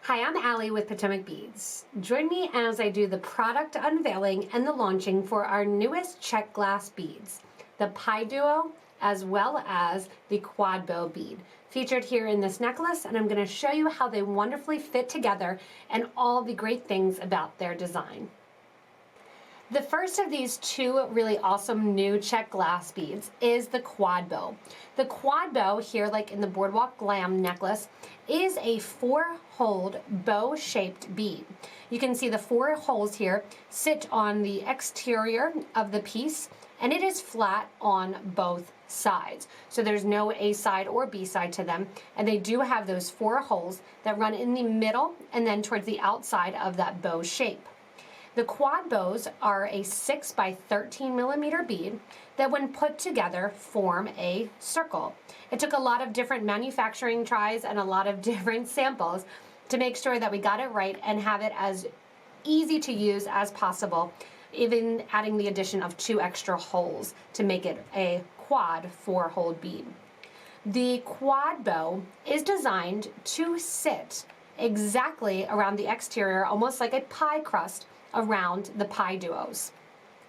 Hi, I'm Allie with Potomac Beads. Join me as I do the product unveiling and the launching for our newest Czech Glass beads, the PieDuo as well as the QuadBow bead, featured here in this necklace, and I'm going to show you how they wonderfully fit together and all the great things about their design. The first of these two really awesome new Czech Glass beads is the QuadBow. The QuadBow here, like in the Boardwalk Glam necklace, is a 4-holed bow-shaped bead. You can see the 4 holes here sit on the exterior of the piece, and it is flat on both sides. So there's no A side or B side to them, and they do have those 4 holes that run in the middle and then towards the outside of that bow shape. The QuadBows are a 6 by 13 millimeter bead that when put together form a circle. It took a lot of different manufacturing tries and a lot of different samples to make sure that we got it right and have it as easy to use as possible, even adding the addition of 2 extra holes to make it a quad 4-hole bead. The QuadBow is designed to sit exactly around the exterior, almost like a pie crust around the PieDuos.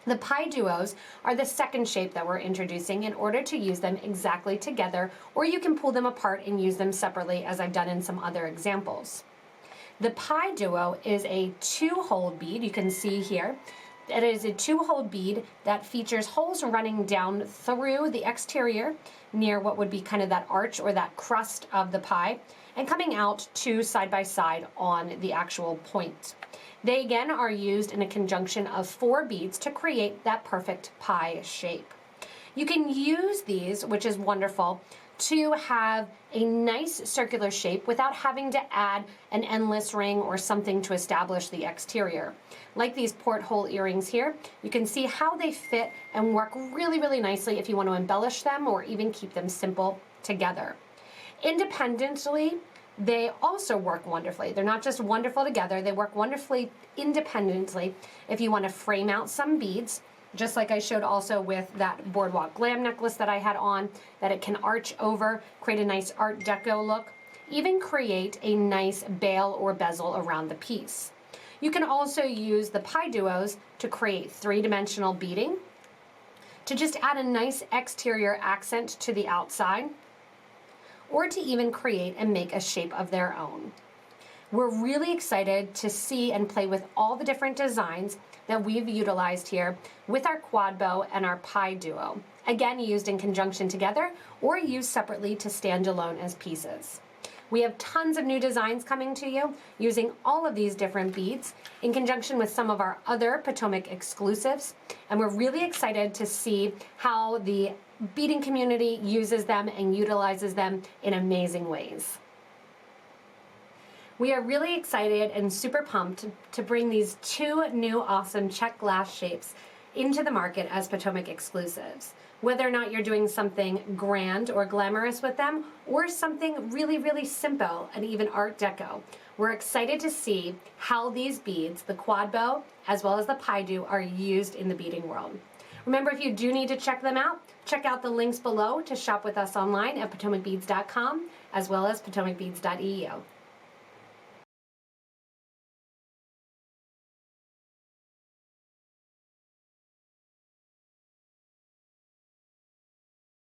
The PieDuos are the second shape that we're introducing in order to use them exactly together, or you can pull them apart and use them separately as I've done in some other examples. The PieDuo is a 2-hole bead, you can see here. It is a 2-hole bead that features holes running down through the exterior near what would be kind of that arch or that crust of the pie, and coming out 2 side by side on the actual point. They again are used in a conjunction of 4 beads to create that perfect pie shape. You can use these, which is wonderful, to have a nice circular shape without having to add an endless ring or something to establish the exterior. Like these porthole earrings here, you can see how they fit and work really, really nicely if you want to embellish them or even keep them simple together. Independently, they also work wonderfully. They're not just wonderful together, they work wonderfully independently if you want to frame out some beads, just like I showed also with that Boardwalk Glam necklace that I had on, that it can arch over, create a nice Art Deco look, even create a nice bail or bezel around the piece. You can also use the PieDuos to create 3-dimensional beading, to just add a nice exterior accent to the outside, or to even create and make a shape of their own. We're really excited to see and play with all the different designs that we've utilized here with our QuadBow and our PieDuo, again used in conjunction together or used separately to stand alone as pieces. We have tons of new designs coming to you using all of these different beads in conjunction with some of our other Potomac exclusives, and we're really excited to see how the beading community uses them and utilizes them in amazing ways. We are really excited and super pumped to bring these 2 new awesome Czech Glass shapes into the market as Potomac exclusives. Whether or not you're doing something grand or glamorous with them, or something really, really simple and even Art Deco, we're excited to see how these beads, the QuadBow as well as the PieDuo, are used in the beading world. Remember, if you do need to check them out, check out the links below to shop with us online at PotomacBeads.com as well as PotomacBeads.eu.